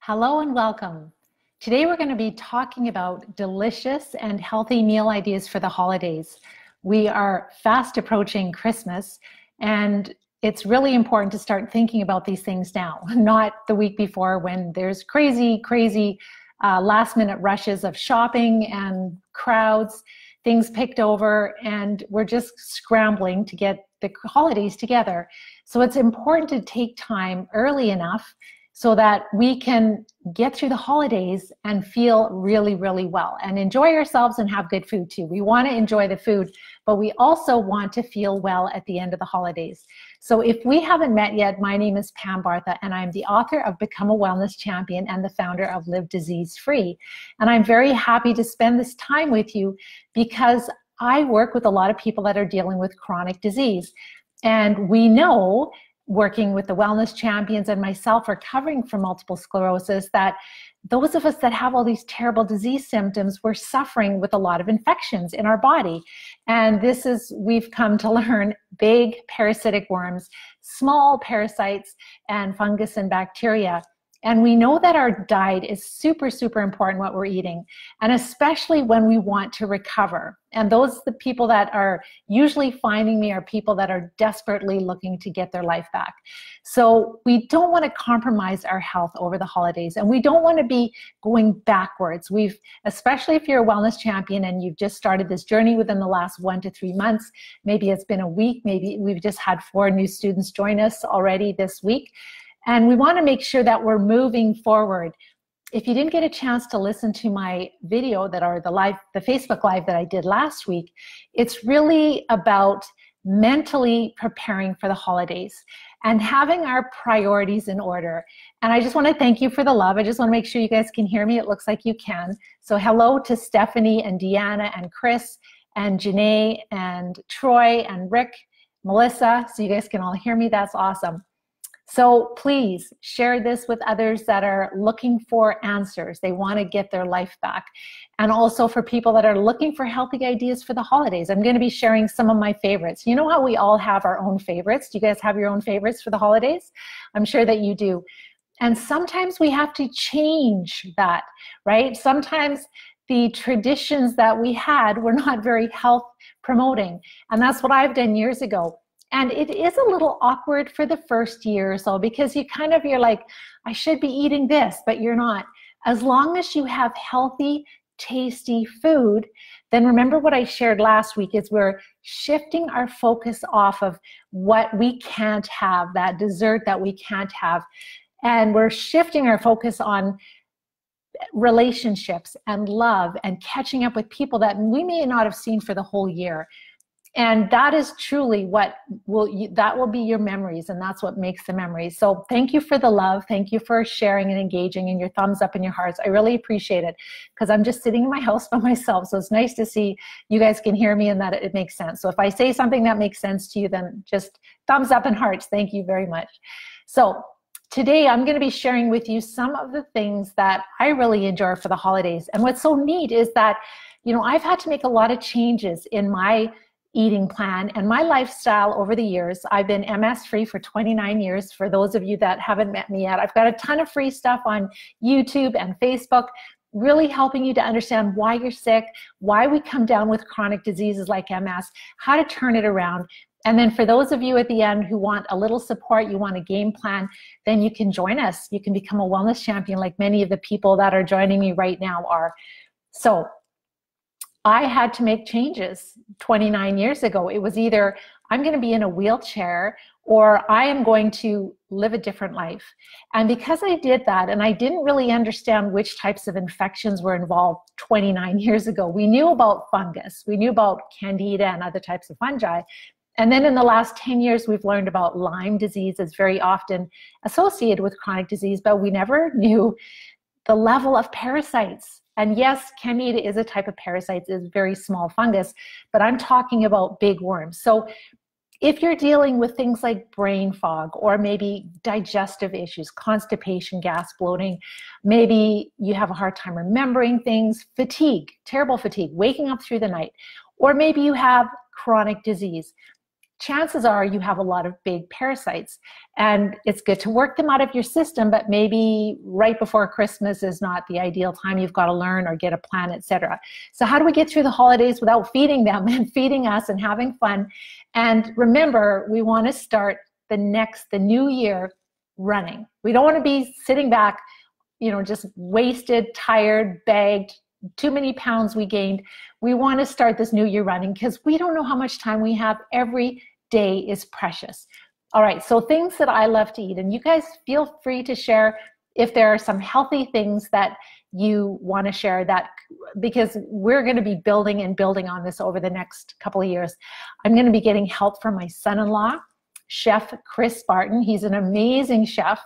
Hello and welcome. Today we're going to be talking about delicious and healthy meal ideas for the holidays. We are fast approaching Christmas, and it's really important to start thinking about these things now, not the week before when there's crazy last minute rushes of shopping and crowds, things picked over, and we're just scrambling to get the holidays together. So it's important to take time early enough so that we can get through the holidays and feel really well and enjoy ourselves and have good food too. We want to enjoy the food, but we also want to feel well at the end of the holidays. So if we haven't met yet, my name is Pam Bartha, and I'm the author of Become a Wellness Champion and the founder of Live Disease Free. And I'm very happy to spend this time with you because I work with a lot of people that are dealing with chronic disease. And we know, working with the wellness champions and myself recovering from multiple sclerosis, that those of us that have all these terrible disease symptoms, we're suffering with a lot of infections in our body. And this is, we've come to learn, big parasitic worms, small parasites, and fungus and bacteria. And we know that our diet is super important, what we're eating, and especially when we want to recover. And the people that are usually finding me are people that are desperately looking to get their life back. So we don't want to compromise our health over the holidays, and we don't want to be going backwards. Especially if you're a wellness champion and you've just started this journey within the last 1 to 3 months, maybe it's been a week, maybe we've just had 4 new students join us already this week. And we want to make sure that we're moving forward. If you didn't get a chance to listen to my video the Facebook Live that I did last week, it's really about mentally preparing for the holidays and having our priorities in order. And I just want to thank you for the love. I just want to make sure you guys can hear me. It looks like you can. So hello to Stephanie and Deanna and Chris and Janae and Troy and Rick, Melissa, so you guys can all hear me. That's awesome. So please share this with others that are looking for answers. They want to get their life back. And also for people that are looking for healthy ideas for the holidays. I'm going to be sharing some of my favorites. You know how we all have our own favorites? Do you guys have your own favorites for the holidays? I'm sure that you do. And sometimes we have to change that, right? Sometimes the traditions that we had were not very health promoting. And that's what I've done years ago. And it is a little awkward for the first year or so because you're like, I should be eating this, but you're not. As long as you have healthy, tasty food, then remember what I shared last week is we're shifting our focus off of what we can't have, that dessert that we can't have. And we're shifting our focus on relationships and love and catching up with people that we may not have seen for the whole year. And that is truly that will be your memories, and that's what makes the memories. So thank you for the love. Thank you for sharing and engaging and your thumbs up and your hearts. I really appreciate it because I'm just sitting in my house by myself. So it's nice to see you guys can hear me and that it makes sense. So if I say something that makes sense to you, then just thumbs up and hearts. Thank you very much. So today I'm going to be sharing with you some of the things that I really enjoy for the holidays. And what's so neat is that, I've had to make a lot of changes in my eating plan and my lifestyle over the years. I've been MS free for 29 years. For those of you that haven't met me yet, I've got a ton of free stuff on YouTube and Facebook, really helping you to understand why you're sick, why we come down with chronic diseases like MS, how to turn it around. And then for those of you at the end who want a little support, you want a game plan, then you can join us. You can become a wellness champion like many of the people that are joining me right now are. So I had to make changes 29 years ago. It was either I'm going to be in a wheelchair or I am going to live a different life. And because I did that, and I didn't really understand which types of infections were involved 29 years ago. We knew about fungus. We knew about candida and other types of fungi. And then in the last 10 years, we've learned about Lyme disease is very often associated with chronic disease, but we never knew the level of parasites. And yes, candida is a type of parasite, it's very small fungus, but I'm talking about big worms. So if you're dealing with things like brain fog or maybe digestive issues, constipation, gas, bloating, maybe you have a hard time remembering things, fatigue, terrible fatigue, waking up through the night, or maybe you have chronic disease, chances are you have a lot of big parasites, and it's good to work them out of your system, but maybe right before Christmas is not the ideal time. You've got to learn or get a plan, etc. So how do we get through the holidays without feeding them and feeding us and having fun? And remember, we want to start the new year running. We don't want to be sitting back, just wasted, tired, bagged, too many pounds we gained. We want to start this new year running because we don't know how much time we have. Every day is precious. All right, so things that I love to eat, and you guys feel free to share if there are some healthy things that you want to share, that because we're going to be building and building on this over the next couple of years. I'm going to be getting help from my son-in-law, Chef Chris Barton. He's an amazing chef,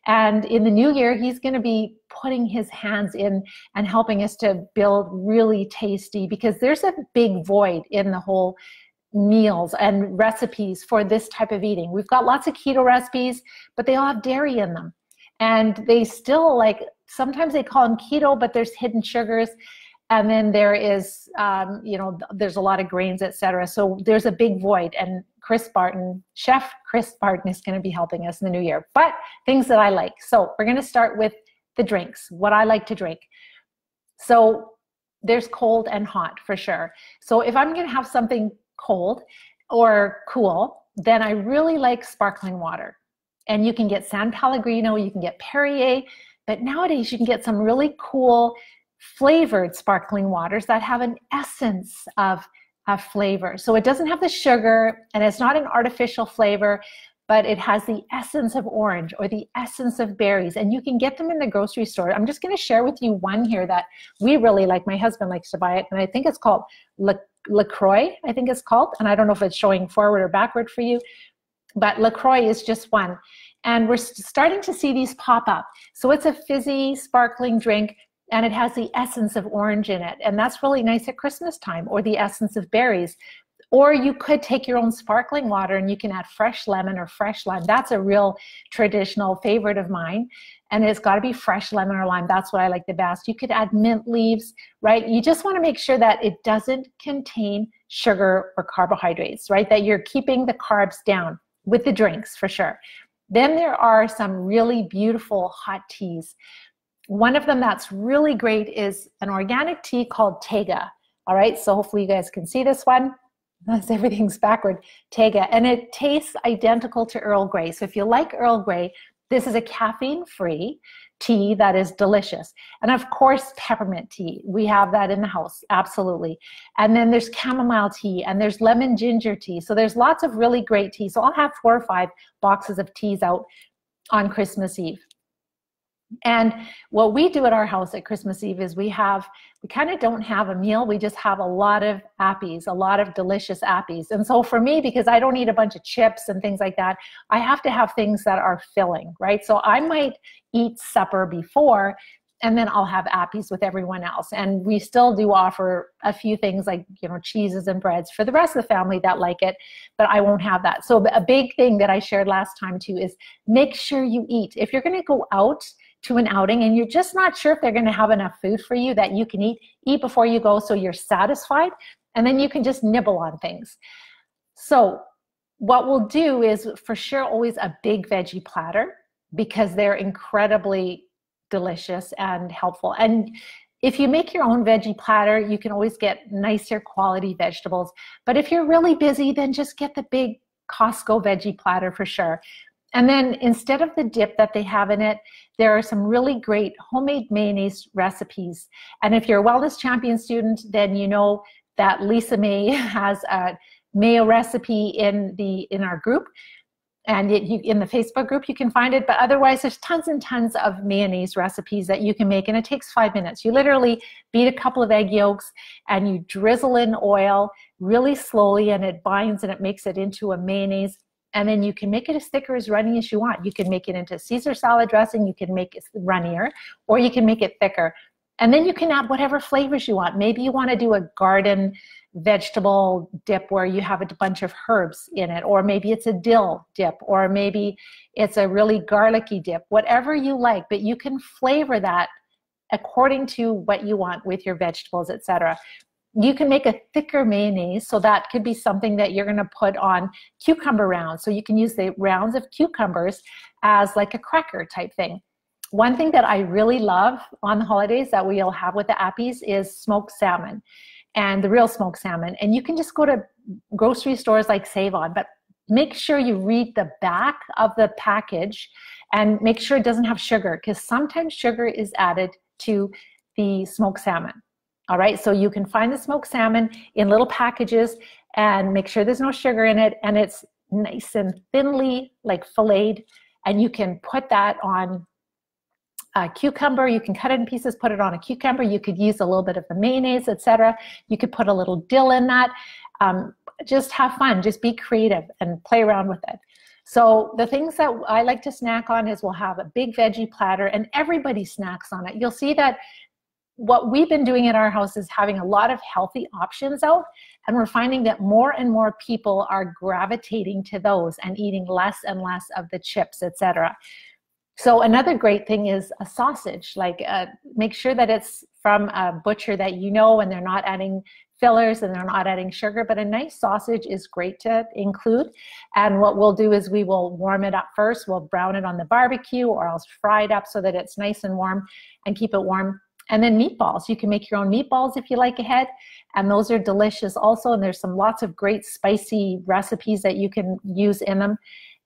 and in the new year he's going to be putting his hands in and helping us to build really tasty, because there's a big void in the whole meals and recipes for this type of eating. We've got lots of keto recipes, but they all have dairy in them, and they still, sometimes they call them keto, but there's hidden sugars. And then there is, there's a lot of grains, etc. So there's a big void, and Chef Chris Barton is going to be helping us in the new year. But things that I like. So we're going to start with the drinks, what I like to drink. So there's cold and hot for sure. So if I'm going to have something cold or cool, then I really like sparkling water. And you can get San Pellegrino, you can get Perrier, but nowadays you can get some really cool flavored sparkling waters that have an essence of flavor. So it doesn't have the sugar, and it's not an artificial flavor, but it has the essence of orange or the essence of berries, and you can get them in the grocery store. I'm just going to share with you one here that we really like. My husband likes to buy it, and I think it's called Lacroix, I think it's called, and I don't know if it's showing forward or backward for you, but Lacroix is just one. And we're starting to see these pop up. So it's a fizzy, sparkling drink, and it has the essence of orange in it. And that's really nice at Christmas time, or the essence of berries. Or you could take your own sparkling water and you can add fresh lemon or fresh lime. That's a real traditional favorite of mine. And it's got to be fresh lemon or lime. That's what I like the best. You could add mint leaves, right? You just want to make sure that it doesn't contain sugar or carbohydrates, right? That you're keeping the carbs down with the drinks for sure. Then there are some really beautiful hot teas. One of them that's really great is an organic tea called Taiga. All right, so hopefully you guys can see this one. Everything's backward. Taiga, and it tastes identical to Earl Grey. So if you like Earl Grey, this is a caffeine-free tea that is delicious. And of course, peppermint tea. We have that in the house, absolutely. And then there's chamomile tea, and there's lemon ginger tea. So there's lots of really great tea. So I'll have 4 or 5 boxes of teas out on Christmas Eve. And what we do at our house at Christmas Eve is we kind of don't have a meal. We just have a lot of appies, a lot of delicious appies. And so for me, because I don't eat a bunch of chips and things like that, I have to have things that are filling, right? So I might eat supper before, and then I'll have appies with everyone else. And we still do offer a few things like, cheeses and breads for the rest of the family that like it, but I won't have that. So a big thing that I shared last time too is make sure you eat. If you're going to go out to an outing and you're just not sure if they're going to have enough food for you that you can eat before you go, so you're satisfied, and then you can just nibble on things. So what we'll do is for sure always a big veggie platter, because they're incredibly delicious and helpful. And if you make your own veggie platter, you can always get nicer quality vegetables. But if you're really busy, then just get the big Costco veggie platter for sure. And then instead of the dip that they have in it, there are some really great homemade mayonnaise recipes. And if you're a Wellness Champion student, then you know that Lisa May has a mayo recipe in our group. And in the Facebook group, you can find it. But otherwise, there's tons and tons of mayonnaise recipes that you can make. And it takes 5 minutes. You literally beat a couple of egg yolks and you drizzle in oil really slowly, and it binds and it makes it into a mayonnaise. And then you can make it as thick or as runny as you want. You can make it into Caesar salad dressing. You can make it runnier, or you can make it thicker. And then you can add whatever flavors you want. Maybe you want to do a garden vegetable dip where you have a bunch of herbs in it, or maybe it's a dill dip, or maybe it's a really garlicky dip, whatever you like. But you can flavor that according to what you want with your vegetables, etc. You can make a thicker mayonnaise, so that could be something that you're going to put on cucumber rounds. So you can use the rounds of cucumbers as like a cracker type thing. One thing that I really love on the holidays that we'll have with the Appies is smoked salmon, and the real smoked salmon. And you can just go to grocery stores like Save-On, but make sure you read the back of the package and make sure it doesn't have sugar, because sometimes sugar is added to the smoked salmon. All right, so you can find the smoked salmon in little packages and make sure there's no sugar in it, and it's nice and thinly like filleted, and you can put that on a cucumber. You can cut it in pieces, put it on a cucumber. You could use a little bit of the mayonnaise, etc. You could put a little dill in that. Just have fun, just be creative and play around with it. So the things that I like to snack on is we'll have a big veggie platter, and everybody snacks on it. You'll see that what we've been doing at our house is having a lot of healthy options out, and we're finding that more and more people are gravitating to those and eating less and less of the chips, etc. So another great thing is a sausage. Like make sure that it's from a butcher that you know, and they're not adding fillers and they're not adding sugar, but a nice sausage is great to include. And what we'll do is we will warm it up first. We'll brown it on the barbecue, or else fry it up so that it's nice and warm, and keep it warm. And then meatballs, you can make your own meatballs if you like ahead, and those are delicious also. And there's lots of great spicy recipes that you can use in them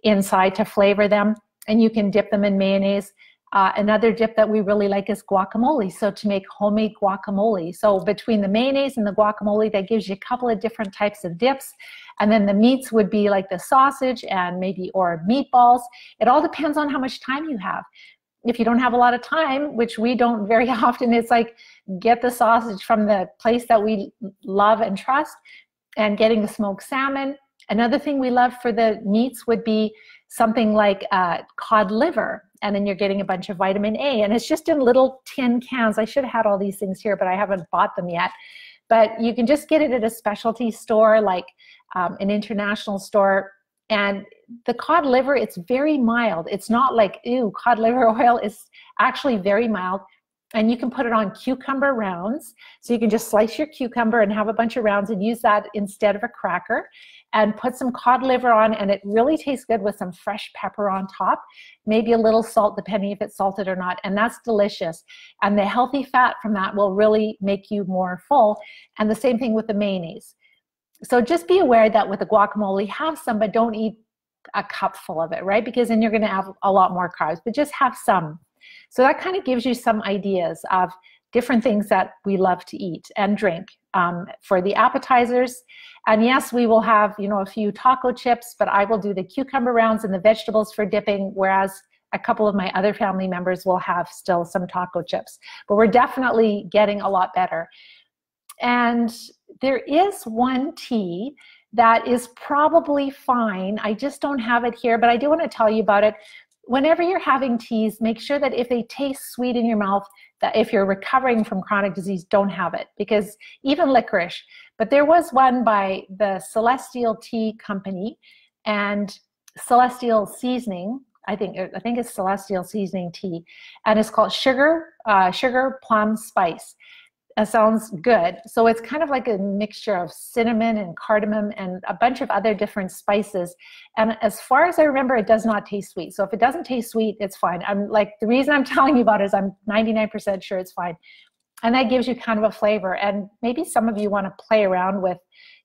inside to flavor them, and you can dip them in mayonnaise. Another dip that we really like is guacamole. So to make homemade guacamole, so between the mayonnaise and the guacamole, that gives you a couple of different types of dips. And then the meats would be like the sausage and maybe, or meatballs. It all depends on how much time you have. If you don't have a lot of time, which we don't very often, it's like get the sausage from the place that we love and trust, and getting the smoked salmon. Another thing we love for the meats would be something like cod liver, and then you're getting a bunch of vitamin A, and it's just in little tin cans. I should have had all these things here, but I haven't bought them yet. But you can just get it at a specialty store, like an international store. And the cod liver, it's very mild. It's not like, ew, cod liver oil. Is actually very mild. And you can put it on cucumber rounds. So you can just slice your cucumber and have a bunch of rounds and use that instead of a cracker, and put some cod liver on, and it really tastes good with some fresh pepper on top, maybe a little salt depending if it's salted or not, and that's delicious. And the healthy fat from that will really make you more full, and the same thing with the mayonnaise. So just be aware that with the guacamole, have some, but don't eat a cup full of it, right? Because then you're gonna have a lot more carbs, but just have some. So that kind of gives you some ideas of different things that we love to eat and drink for the appetizers. And yes, we will have, you know, a few taco chips, but I will do the cucumber rounds and the vegetables for dipping, whereas a couple of my other family members will have still some taco chips. But we're definitely getting a lot better. And there is one tea that is probably fine. I just don't have it here, but I do want to tell you about it. Whenever you're having teas, make sure that if they taste sweet in your mouth, that if you're recovering from chronic disease, don't have it, because even licorice. But there was one by the Celestial Tea Company and Celestial Seasoning. I think it's Celestial Seasoning Tea, and it's called Sugar Plum Spice. It sounds good. So it's kind of like a mixture of cinnamon and cardamom and a bunch of other different spices. And as far as I remember, it does not taste sweet. So if it doesn't taste sweet, it's fine. I'm like, the reason I'm telling you about it is I'm 99% sure it's fine. And that gives you kind of a flavor. And maybe some of you want to play around with,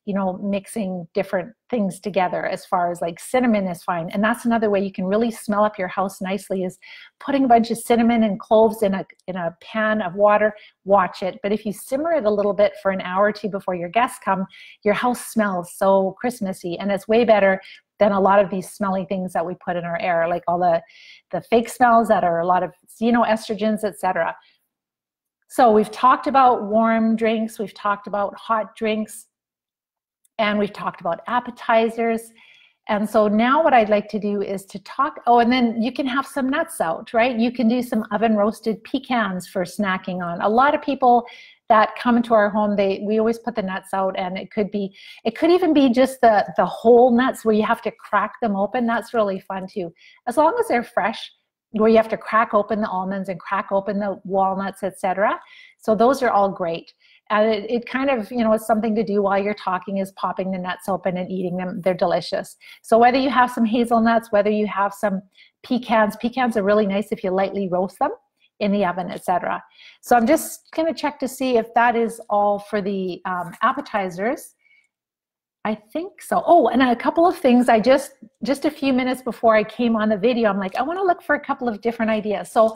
you know, mixing different things together. As far as like cinnamon is fine. And that's another way you can really smell up your house nicely, is putting a bunch of cinnamon and cloves in a pan of water. Watch it. But if you simmer it a little bit for an hour or two before your guests come, your house smells so Christmassy, and it's way better than a lot of these smelly things that we put in our air, like all the fake smells that are a lot of xenoestrogens, etc. So we've talked about warm drinks, we've talked about hot drinks, and we've talked about appetizers. And so now what I'd like to do is to talk, oh, and then you can have some nuts out, right? You can do some oven roasted pecans for snacking on. A lot of people that come into our home, we always put the nuts out, and it could even be just the whole nuts where you have to crack them open. That's really fun too. As long as they're fresh, where you have to crack open the almonds and crack open the walnuts, etc. So those are all great. And it kind of, you know, is something to do while you're talking, is popping the nuts open and eating them. They're delicious. So whether you have some hazelnuts, whether you have some pecans are really nice if you lightly roast them in the oven, etc. So I'm just going to check to see if that is all for the appetizers. I think so. Oh, and a couple of things. I just a few minutes before I came on the video, I'm like, I want to look for a couple of different ideas. So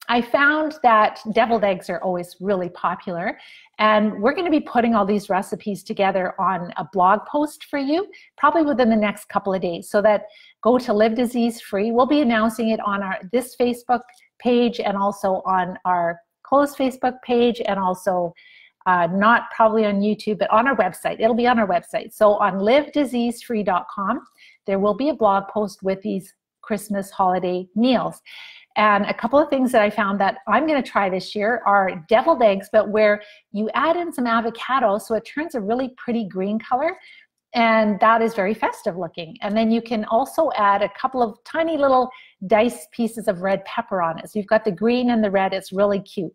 I found that deviled eggs are always really popular, and we're going to be putting all these recipes together on a blog post for you, probably within the next couple of days. So that go to Live Disease Free. We'll be announcing it on this Facebook page, and also on our closed Facebook page, and also not probably on YouTube, but on our website. It'll be on our website. So on livediseasefree.com, there will be a blog post with these Christmas holiday meals. And a couple of things that I found that I'm going to try this year are deviled eggs, but where you add in some avocado, so it turns a really pretty green color, and that is very festive looking. And then you can also add a couple of tiny little diced pieces of red pepper on it. So you've got the green and the red. It's really cute.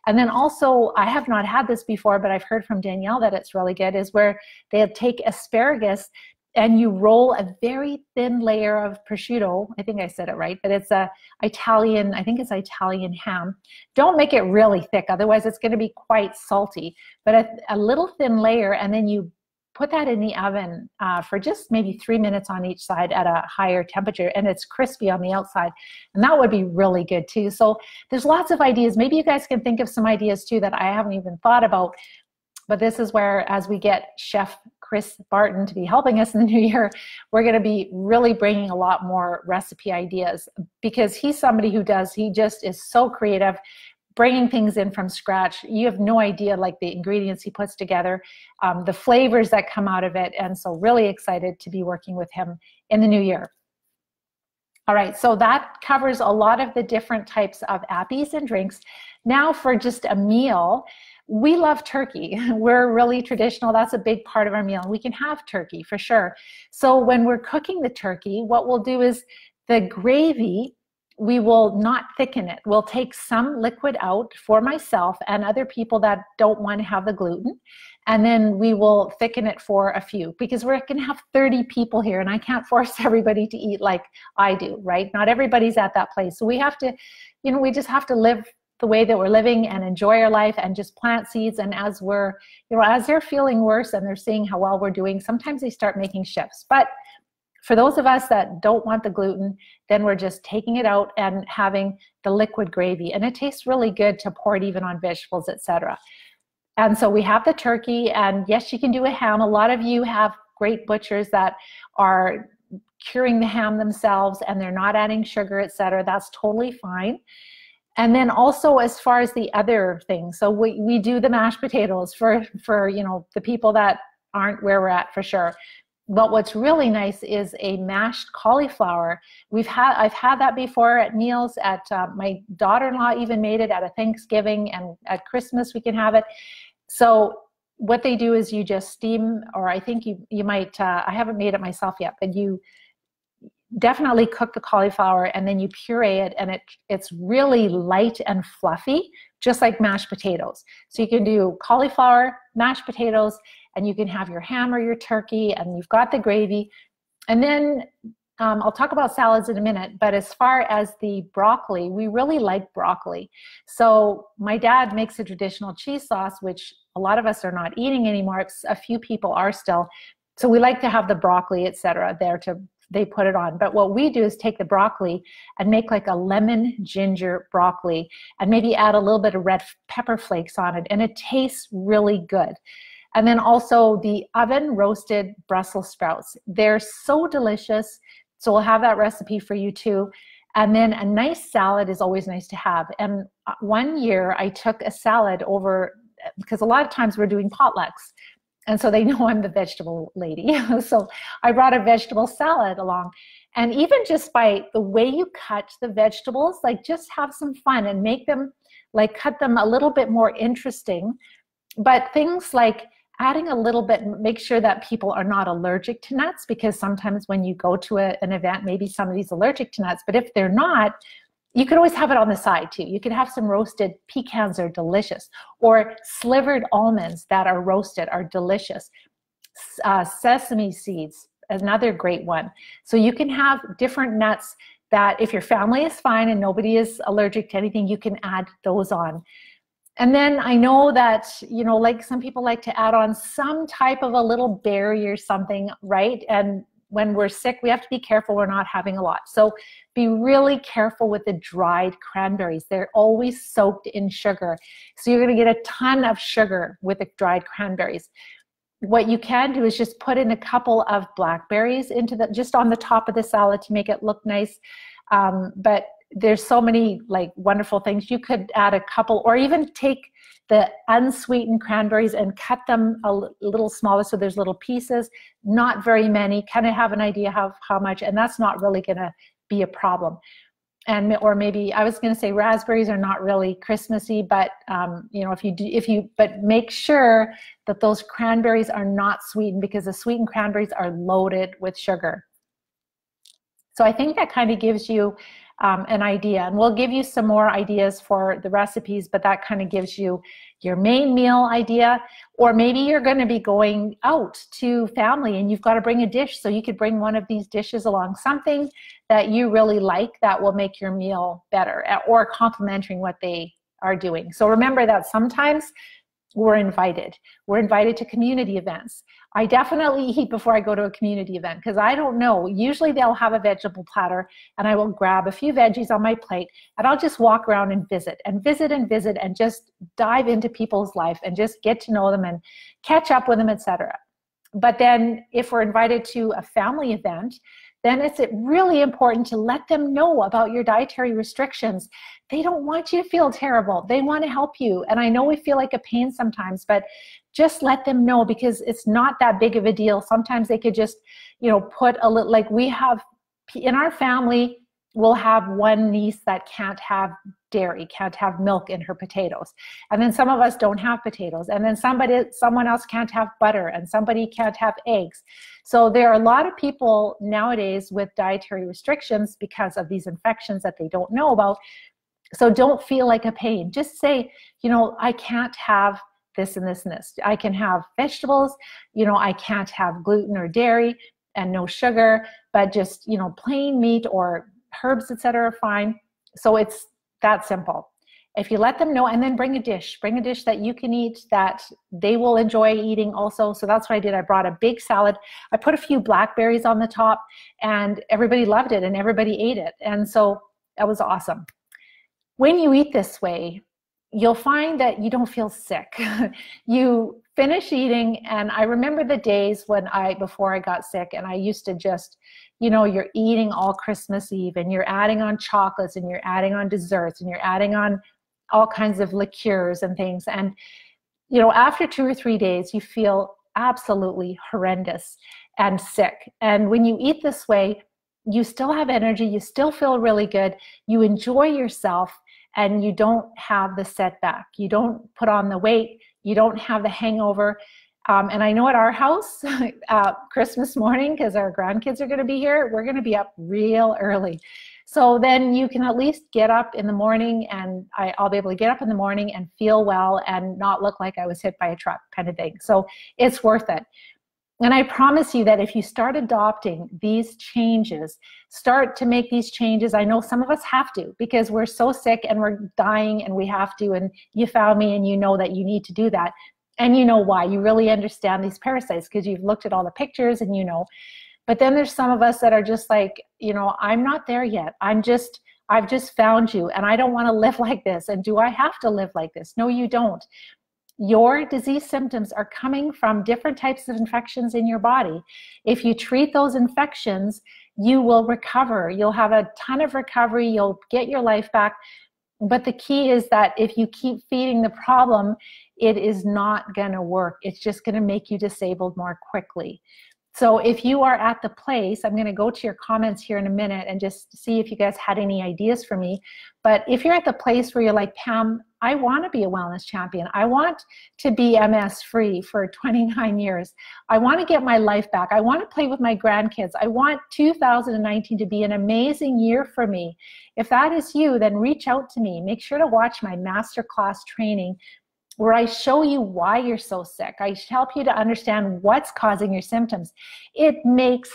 And then also, I have not had this before, but I've heard from Danielle that it's really good, is where they'll take asparagus and you roll a very thin layer of prosciutto. I think I said it right, but it's Italian, I think it's Italian ham. Don't make it really thick, otherwise it's going to be quite salty. But a little thin layer, and then you put that in the oven for just maybe 3 minutes on each side at a higher temperature, and it's crispy on the outside. And that would be really good too. So there's lots of ideas. Maybe you guys can think of some ideas too that I haven't even thought about. But this is where, as we get Chef Chris Barton to be helping us in the new year, we're going to be really bringing a lot more recipe ideas, because he's somebody who he just is so creative, bringing things in from scratch. You have no idea, like the ingredients he puts together, the flavors that come out of it. And so really excited to be working with him in the new year. All right, so that covers a lot of the different types of appies and drinks. Now for just a meal, we love turkey. We're really traditional. That's a big part of our meal. We can have turkey for sure. So when we're cooking the turkey, what we'll do is the gravy, we will not thicken it. We'll take some liquid out for myself and other people that don't want to have the gluten. And then we will thicken it for a few, because we're going to have 30 people here, and I can't force everybody to eat like I do, right? Not everybody's at that place. So we have to, you know, we just have to live the way that we're living and enjoy our life and just plant seeds. And as we're, you know, as they're feeling worse and they're seeing how well we're doing, sometimes they start making shifts. But for those of us that don't want the gluten, then we're just taking it out and having the liquid gravy. And it tastes really good to pour it even on vegetables, etc. And so we have the turkey, and yes, you can do a ham. A lot of you have great butchers that are curing the ham themselves and they're not adding sugar, etc. That's totally fine. And then also, as far as the other things, so we do the mashed potatoes for you know, the people that aren't where we're at for sure. But what's really nice is a mashed cauliflower. I've had that before at meals. At my daughter-in-law even made it at a Thanksgiving, and at Christmas we can have it. So what they do is you just steam, or I think you might, I haven't made it myself yet, but you definitely cook the cauliflower and then you puree it, and it's really light and fluffy, just like mashed potatoes. So you can do cauliflower, mashed potatoes, and you can have your ham or your turkey, and you've got the gravy. And then I'll talk about salads in a minute, but as far as the broccoli, we really like broccoli. So my dad makes a traditional cheese sauce, which a lot of us are not eating anymore. A few people are still. So we like to have the broccoli, etc. there they put it on. But what we do is take the broccoli and make like a lemon ginger broccoli, and maybe add a little bit of red pepper flakes on it, and it tastes really good. And then also the oven roasted Brussels sprouts. They're so delicious. So we'll have that recipe for you too. And then a nice salad is always nice to have. And one year I took a salad over, because a lot of times we're doing potlucks, and so they know I'm the vegetable lady. So I brought a vegetable salad along. And even just by the way you cut the vegetables, like just have some fun and make them, like cut them a little bit more interesting. But things like adding a little bit, make sure that people are not allergic to nuts, because sometimes when you go to an event, maybe somebody's allergic to nuts. But if they're not, You could always have it on the side too. You could have some roasted pecans, are delicious, or slivered almonds that are roasted are delicious. Sesame seeds, another great one. So you can have different nuts that if your family is fine and nobody is allergic to anything, you can add those on. And then I know that, you know, like some people like to add on some type of a little berry or something, right? And when we're sick, we have to be careful we're not having a lot. So be really careful with the dried cranberries. They're always soaked in sugar. So you're going to get a ton of sugar with the dried cranberries. What you can do is just put in a couple of blackberries into just on the top of the salad to make it look nice. But there's so many like wonderful things. You could add a couple, or even take the unsweetened cranberries and cut them a little smaller so there's little pieces, not very many, kind of have an idea how much, and that's not really going to be a problem. And or maybe I was going to say raspberries are not really Christmassy, but you know, but make sure that those cranberries are not sweetened, because the sweetened cranberries are loaded with sugar. So I think that kind of gives you an idea, and we'll give you some more ideas for the recipes, but that kind of gives you your main meal idea. Or maybe you're going to be going out to family and you've got to bring a dish, so you could bring one of these dishes along, something that you really like that will make your meal better or complementing what they are doing. So remember that sometimes we're invited to community events. I definitely eat before I go to a community event, because I don't know, usually they'll have a vegetable platter and I will grab a few veggies on my plate and I'll just walk around and visit and visit and visit and just dive into people's life and just get to know them and catch up with them, etc. But then if we're invited to a family event, then it's really important to let them know about your dietary restrictions. They don't want you to feel terrible. They want to help you. And I know we feel like a pain sometimes, but just let them know, because it's not that big of a deal. Sometimes they could just, you know, put a little, like we have in our family, we'll have one niece that can't have dairy, can't have milk in her potatoes. And then some of us don't have potatoes. And then someone else can't have butter, and somebody can't have eggs. So there are a lot of people nowadays with dietary restrictions because of these infections that they don't know about. So don't feel like a pain. Just say, you know, I can't have this and this and this. I can have vegetables, you know, I can't have gluten or dairy and no sugar, but just, you know, plain meat or herbs, etc. are fine. So it's that simple. If you let them know, and then bring a dish that you can eat, that they will enjoy eating also. So that's what I did. I brought a big salad. I put a few blackberries on the top, and everybody loved it and everybody ate it. And so that was awesome. When you eat this way, you'll find that you don't feel sick. You finish eating, and I remember the days before I got sick, and I used to just, you know, you're eating all Christmas Eve and you're adding on chocolates and you're adding on desserts and you're adding on all kinds of liqueurs and things. And, you know, after 2 or 3 days, you feel absolutely horrendous and sick. And when you eat this way, you still have energy, you still feel really good, you enjoy yourself, and you don't have the setback. You don't put on the weight, you don't have the hangover. And I know at our house, Christmas morning, because our grandkids are going to be here, we're going to be up real early. So then you can at least get up in the morning, and I'll be able to get up in the morning and feel well and not look like I was hit by a truck kind of thing. So it's worth it. And I promise you that if you start adopting these changes, start to make these changes, I know some of us have to, because we're so sick and we're dying and we have to, and you found me and you know that you need to do that. And you know why. You really understand these parasites because you've looked at all the pictures and you know. But then there's some of us that are just like, you know, I'm not there yet. I've just found you and I don't want to live like this. And do I have to live like this? No, you don't. Your disease symptoms are coming from different types of infections in your body. If you treat those infections, you will recover. You'll have a ton of recovery. You'll get your life back. But the key is that if you keep feeding the problem, it is not going to work. It's just going to make you disabled more quickly. So if you are at the place, I'm going to go to your comments here in a minute and just see if you guys had any ideas for me. But if you're at the place where you're like, Pam, I want to be a wellness champion. I want to be MS free for 29 years. I want to get my life back. I want to play with my grandkids. I want 2019 to be an amazing year for me. If that is you, then reach out to me. Make sure to watch my masterclass training, where I show you why you're so sick. I help you to understand what's causing your symptoms. It makes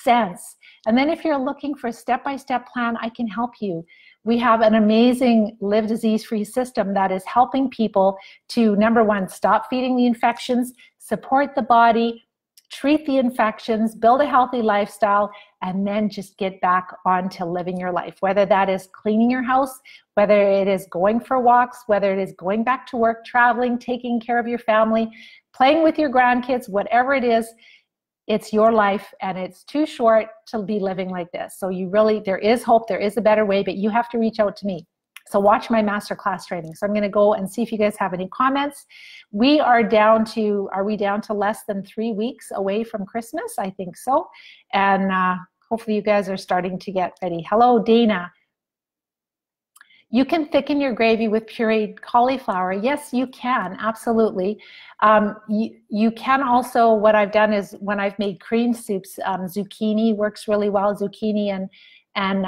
sense. And then if you're looking for a step-by-step plan, I can help you. We have an amazing live disease-free system that is helping people to, number one, stop feeding the infections, support the body, treat the infections, build a healthy lifestyle, and then just get back on to living your life. Whether that is cleaning your house, whether it is going for walks, whether it is going back to work, traveling, taking care of your family, playing with your grandkids, whatever it is, it's your life and it's too short to be living like this. So you really, there is hope, there is a better way, but you have to reach out to me. So watch my masterclass training. So I'm going to go and see if you guys have any comments. We are down to, are we down to less than 3 weeks away from Christmas? I think so. And hopefully you guys are starting to get ready. Hello, Dana. You can thicken your gravy with pureed cauliflower. Yes, you can, absolutely. You can also, what I've done is when I've made cream soups, zucchini works really well, zucchini and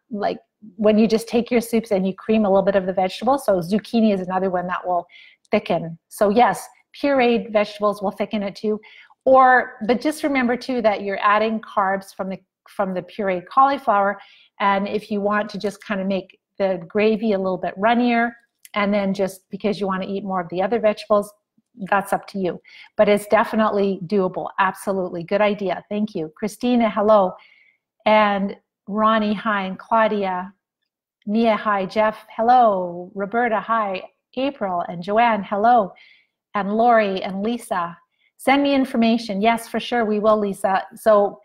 like, when you just take your soups and you cream a little bit of the vegetable. So zucchini is another one that will thicken. So yes, pureed vegetables will thicken it too. But just remember too that you're adding carbs from the pureed cauliflower. And if you want to just kind of make the gravy a little bit runnier, and then just because you want to eat more of the other vegetables, that's up to you. But it's definitely doable. Absolutely. Good idea. Thank you. Christina, hello. And Ronnie, hi, and Claudia, Mia, hi, Jeff, hello, Roberta, hi, April, and Joanne, hello, and Lori, and Lisa. Send me information. Yes, for sure, we will, Lisa. So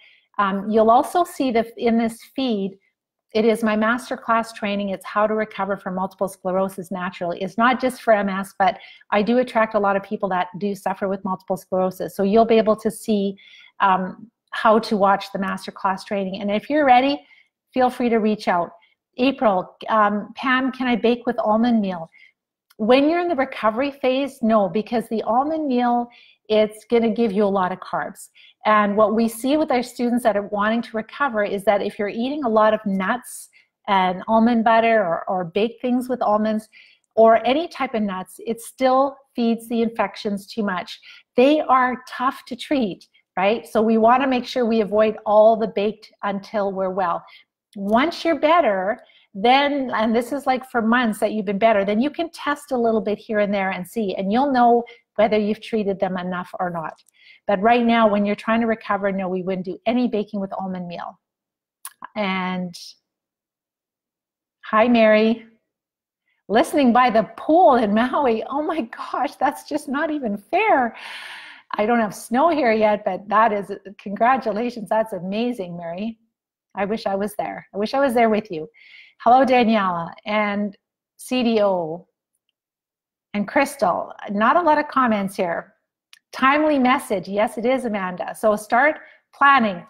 you'll also see that in this feed, it is my masterclass training. It's how to recover from multiple sclerosis naturally. It's not just for MS, but I do attract a lot of people that do suffer with multiple sclerosis. So you'll be able to see how to watch the masterclass training. And if you're ready, feel free to reach out. April, Pam, can I bake with almond meal? When you're in the recovery phase, no, because the almond meal, it's going to give you a lot of carbs. And what we see with our students that are wanting to recover is that if you're eating a lot of nuts and almond butter or baked things with almonds or any type of nuts, it still feeds the infections too much. They are tough to treat, right? So we want to make sure we avoid all the baked until we're well. Once you're better, then, and this is like for months that you've been better, then you can test a little bit here and there and see, and you'll know whether you've treated them enough or not. But right now, when you're trying to recover, no, we wouldn't do any baking with almond meal. And hi, Mary. Listening by the pool in Maui. Oh my gosh, that's just not even fair. I don't have snow here yet, but that is, congratulations. That's amazing, Mary. I wish I was there. I wish I was there with you. Hello, Daniela and CDO and Crystal. Not a lot of comments here. Timely message. Yes, it is, Amanda. So start planning.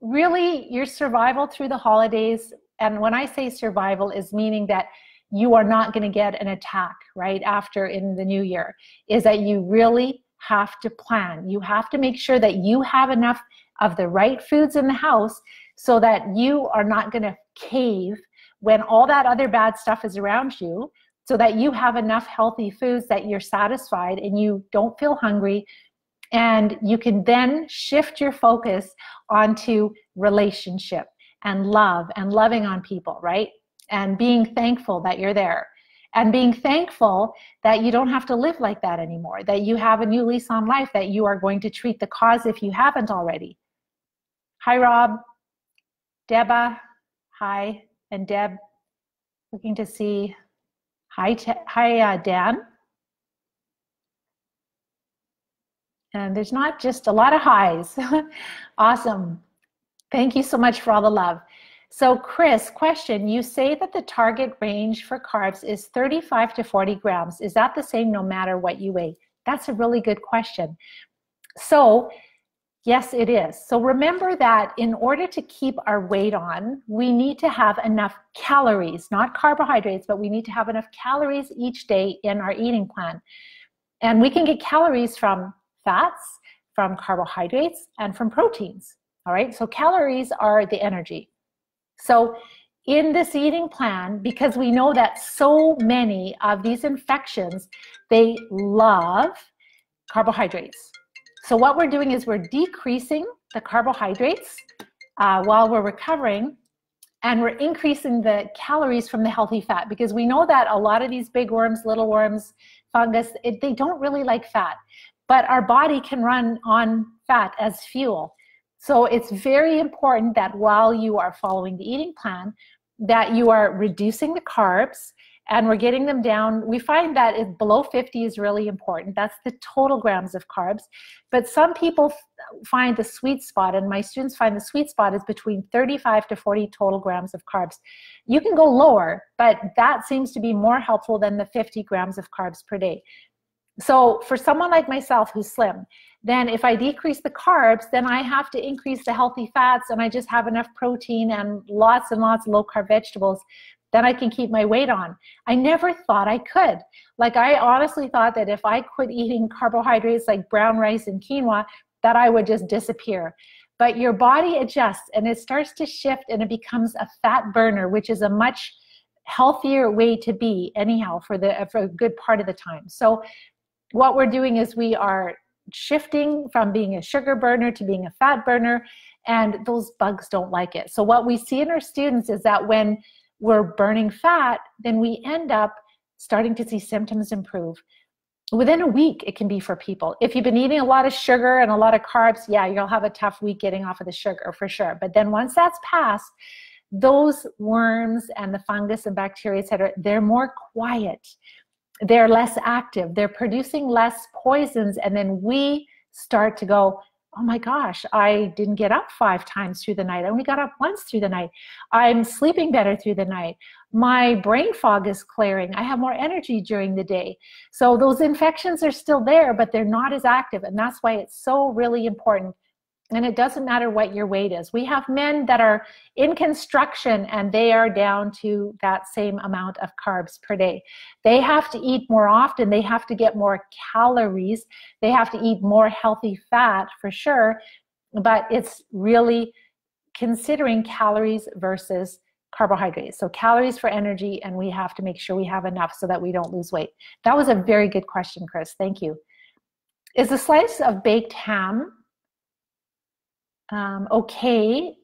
Really, your survival through the holidays, and when I say survival is meaning that you are not going to get an attack right after in the new year, is that you really have to plan. You have to make sure that you have enough of the right foods in the house so that you are not going to cave when all that other bad stuff is around you, so that you have enough healthy foods that you're satisfied and you don't feel hungry. And you can then shift your focus onto relationship and love and loving on people, right? And being thankful that you're there. And being thankful that you don't have to live like that anymore, that you have a new lease on life, that you are going to treat the cause if you haven't already. Hi, Rob. Deba, hi. And Deb, looking to see. Hi, Dan. And there's not just a lot of highs. Awesome. Thank you so much for all the love. So Chris, question, you say that the target range for carbs is 35 to 40 grams. Is that the same no matter what you weigh? That's a really good question. So Yes, it is. So remember that in order to keep our weight on, we need to have enough calories, not carbohydrates, but we need to have enough calories each day in our eating plan. And we can get calories from fats, from carbohydrates, and from proteins. All right, so calories are the energy. So in this eating plan, because we know that so many of these infections, they love carbohydrates. So what we're doing is we're decreasing the carbohydrates while we're recovering, and we're increasing the calories from the healthy fat, because we know that a lot of these big worms, little worms, fungus, they don't really like fat, but our body can run on fat as fuel. So it's very important that while you are following the eating plan, that you are reducing the carbs, and we're getting them down. We find that below 50 is really important. That's the total grams of carbs. But some people find the sweet spot, and my students find the sweet spot is between 35 to 40 total grams of carbs. You can go lower, but that seems to be more helpful than the 50 grams of carbs per day. So for someone like myself who's slim, then if I decrease the carbs, then I have to increase the healthy fats, and I just have enough protein and lots of low-carb vegetables, then I can keep my weight on. I never thought I could. Like, I honestly thought that if I quit eating carbohydrates like brown rice and quinoa, that I would just disappear. But your body adjusts, and it starts to shift, and it becomes a fat burner, which is a much healthier way to be anyhow for a good part of the time. So what we're doing is we are shifting from being a sugar burner to being a fat burner, and those bugs don't like it. So what we see in our students is that when we're burning fat, then we end up starting to see symptoms improve. Within a week, it can be for people. If you've been eating a lot of sugar and a lot of carbs, yeah, you'll have a tough week getting off of the sugar for sure. But then once that's passed, those worms and the fungus and bacteria, et cetera, they're more quiet. They're less active. They're producing less poisons. And then we start to go, oh my gosh, I didn't get up 5 times through the night. I only got up once through the night. I'm sleeping better through the night. My brain fog is clearing. I have more energy during the day. So those infections are still there, but they're not as active. And that's why it's so really important. And it doesn't matter what your weight is. We have men that are in construction, and they are down to that same amount of carbs per day. They have to eat more often. They have to get more calories. They have to eat more healthy fat for sure. But it's really considering calories versus carbohydrates. So calories for energy, and we have to make sure we have enough so that we don't lose weight. That was a very good question, Chris. Thank you. Is a slice of baked ham okay?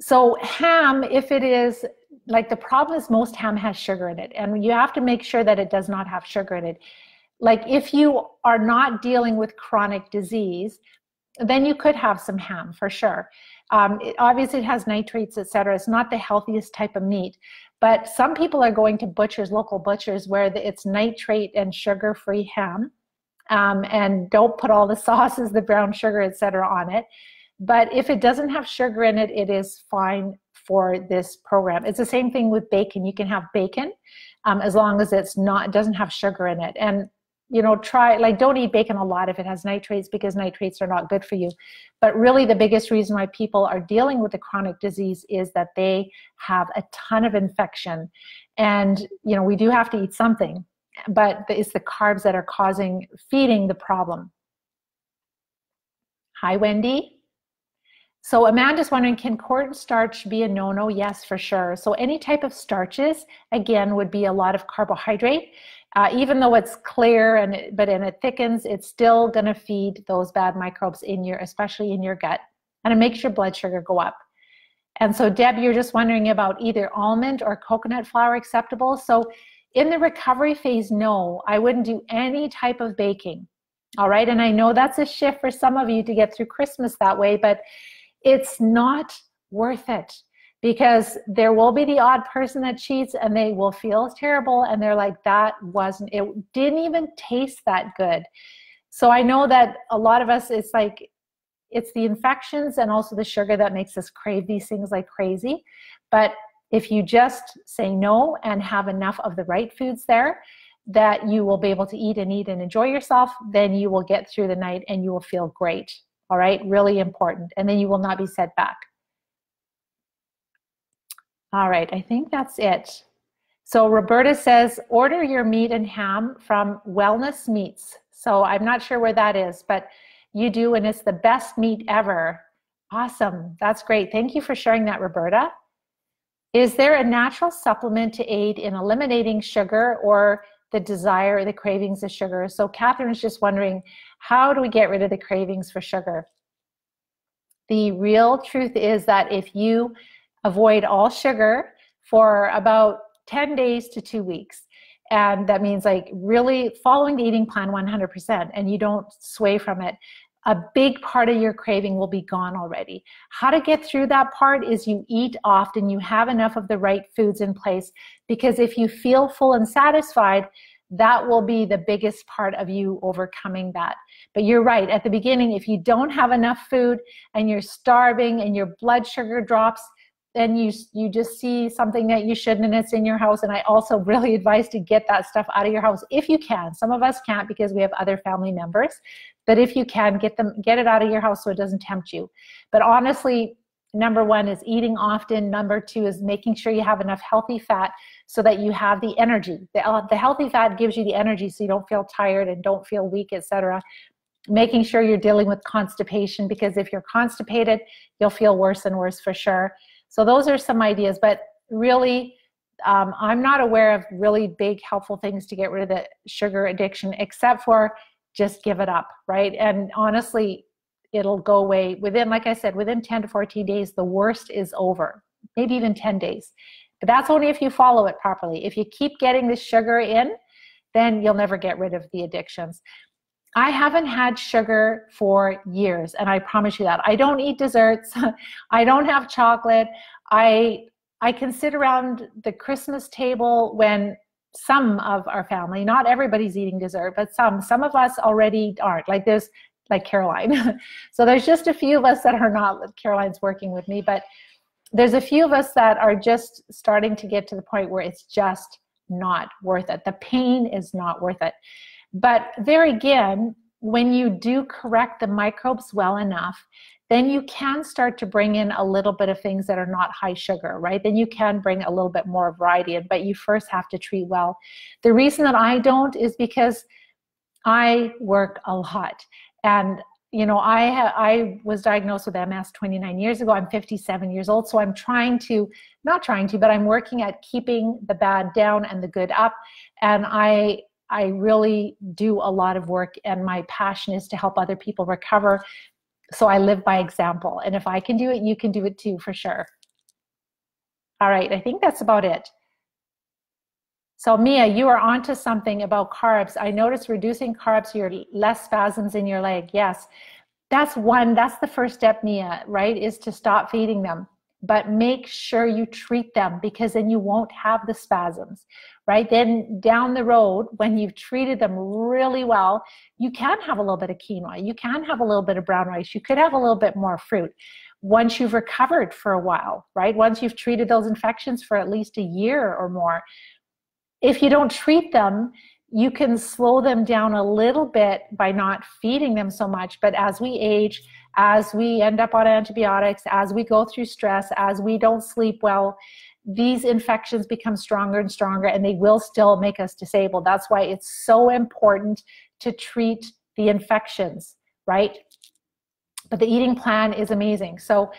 So ham, if it is, like, the problem is most ham has sugar in it, and you have to make sure that it does not have sugar in it. Like, if you are not dealing with chronic disease, then you could have some ham for sure. Obviously it has nitrates, etc. It's not the healthiest type of meat, but some people are going to butchers, local butchers, where it's nitrate and sugar-free ham, and don't put all the sauces, the brown sugar, etc. on it. But if it doesn't have sugar in it, it is fine for this program. It's the same thing with bacon. You can have bacon as long as it doesn't have sugar in it. And don't eat bacon a lot if it has nitrates, because nitrates are not good for you. But really the biggest reason why people are dealing with the chronic disease is that they have a ton of infection. And we do have to eat something, but it's the carbs that are feeding the problem. Hi, Wendy. So Amanda's wondering, can cornstarch be a no-no? Yes, for sure. So any type of starches, again, would be a lot of carbohydrate. Even though it's clear, but it thickens, it's still going to feed those bad microbes especially in your gut, and it makes your blood sugar go up. And so Deb, you're just wondering about either almond or coconut flour acceptable. So in the recovery phase, no, I wouldn't do any type of baking. All right, and I know that's a shift for some of you to get through Christmas that way, but it's not worth it, because there will be the odd person that cheats and they will feel terrible, and they're like, it didn't even taste that good. So I know that a lot of us, it's the infections and also the sugar that makes us crave these things like crazy. But if you just say no and have enough of the right foods there that you will be able to eat and enjoy yourself, then you will get through the night and you will feel great. All right, really important. And then you will not be set back. All right, I think that's it. So Roberta says, order your meat and ham from Wellness Meats. So I'm not sure where that is, but you do, and it's the best meat ever. Awesome, that's great. Thank you for sharing that, Roberta. Is there a natural supplement to aid in eliminating sugar or the desire or the cravings of sugar? So Catherine's just wondering, how do we get rid of the cravings for sugar? The real truth is that if you avoid all sugar for about 10 days to 2 weeks, and that means like really following the eating plan 100%, and you don't sway from it, a big part of your craving will be gone already. How to get through that part is you eat often, you have enough of the right foods in place, because if you feel full and satisfied, that will be the biggest part of you overcoming that. But you're right, at the beginning, if you don't have enough food and you're starving and your blood sugar drops, then you just see something that you shouldn't, and it's in your house. And I also really advise to get that stuff out of your house if you can. Some of us can't because we have other family members, but if you can, get it out of your house so it doesn't tempt you. But honestly, number one is eating often. Number two is making sure you have enough healthy fat so that you have the energy. The healthy fat gives you the energy so you don't feel tired and don't feel weak, etc. Making sure you're dealing with constipation, because if you're constipated, you'll feel worse and worse for sure. So those are some ideas, but really, I'm not aware of really big helpful things to get rid of the sugar addiction, except for just give it up, right? And honestly, it'll go away within, like I said, within 10 to 14 days, the worst is over, maybe even 10 days. But that's only if you follow it properly. If you keep getting the sugar in, then you'll never get rid of the addictions. I haven't had sugar for years, and I promise you that. I don't eat desserts. I don't have chocolate. I can sit around the Christmas table when some of our family, not everybody's eating dessert, but some of us already aren't. Like Caroline. So there's just a few of us that are not. Caroline's working with me, but there's a few of us that are just starting to get to the point where it's just not worth it. The pain is not worth it. But there again, when you do correct the microbes well enough, then you can start to bring in a little bit of things that are not high sugar, right? Then you can bring a little bit more variety in, but you first have to treat well. The reason that I don't is because I work a lot. And you know, I was diagnosed with MS 29 years ago. I'm 57 years old, so I'm but I'm working at keeping the bad down and the good up. And I really do a lot of work, and my passion is to help other people recover. So I live by example. And if I can do it, you can do it too, for sure. All right, I think that's about it. So Mia, you are onto something about carbs. I noticed reducing carbs, you're less spasms in your leg. Yes, that's the first step, Mia, right? Is to stop feeding them. But make sure you treat them, because then you won't have the spasms, right? Then down the road, when you've treated them really well, you can have a little bit of quinoa. You can have a little bit of brown rice. You could have a little bit more fruit once you've recovered for a while, right? Once you've treated those infections for at least a year or more. If you don't treat them, you can slow them down a little bit by not feeding them so much. But as we age, as we end up on antibiotics, as we go through stress, as we don't sleep well, these infections become stronger and stronger, and they will still make us disabled. That's why it's so important to treat the infections, right? But the eating plan is amazing. So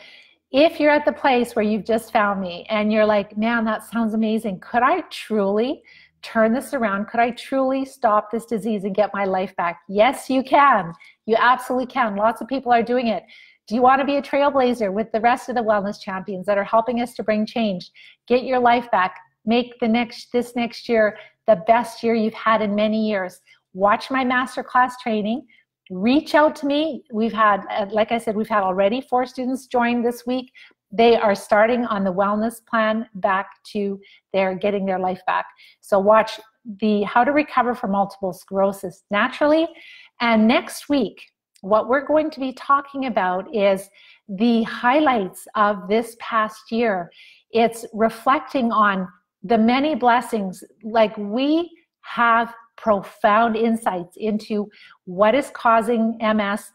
if you're at the place where you've just found me and you're like, man, that sounds amazing. Could I truly turn this around? Could I truly stop this disease and get my life back? Yes, you can. You absolutely can. Lots of people are doing it. Do you want to be a trailblazer with the rest of the wellness champions that are helping us to bring change? Get your life back. Make this next year the best year you've had in many years. Watch my masterclass training. Reach out to me. We've had, like I said, we've had already 4 students join this week. They are starting on the wellness plan back to their getting their life back. So watch the how to recover from multiple sclerosis naturally. And next week, what we're going to be talking about is the highlights of this past year. It's reflecting on the many blessings. Like, we have profound insights into what is causing MS,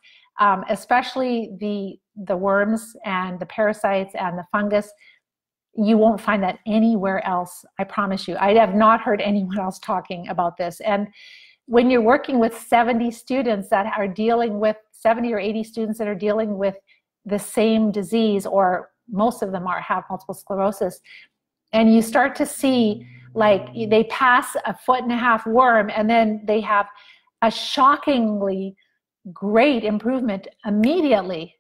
especially the worms and the parasites and the fungus. You won't find that anywhere else. I promise you. I have not heard anyone else talking about this. And when you're working with 70 students that are dealing with 70 or 80 students that are dealing with the same disease, or most of them have multiple sclerosis, and you start to see, like, they pass a 1.5 foot worm and then they have a shockingly great improvement immediately.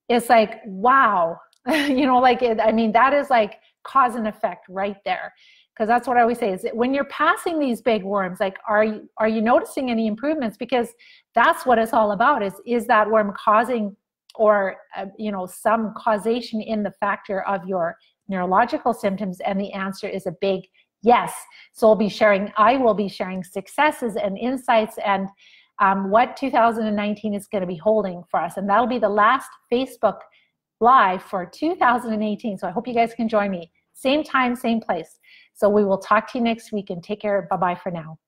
It's like, wow. You know, like, I mean, that is like cause and effect right there. Because that's what I always say, is that when you're passing these big worms, like, are you noticing any improvements? Because that's what it's all about, is that worm causing, or you know, some causation in the factor of your neurological symptoms? And the answer is a big yes. So I will be sharing successes and insights, and what 2019 is going to be holding for us. And that'll be the last Facebook Live for 2018. So I hope you guys can join me. Same time, same place. So we will talk to you next week, and take care. Bye-bye for now.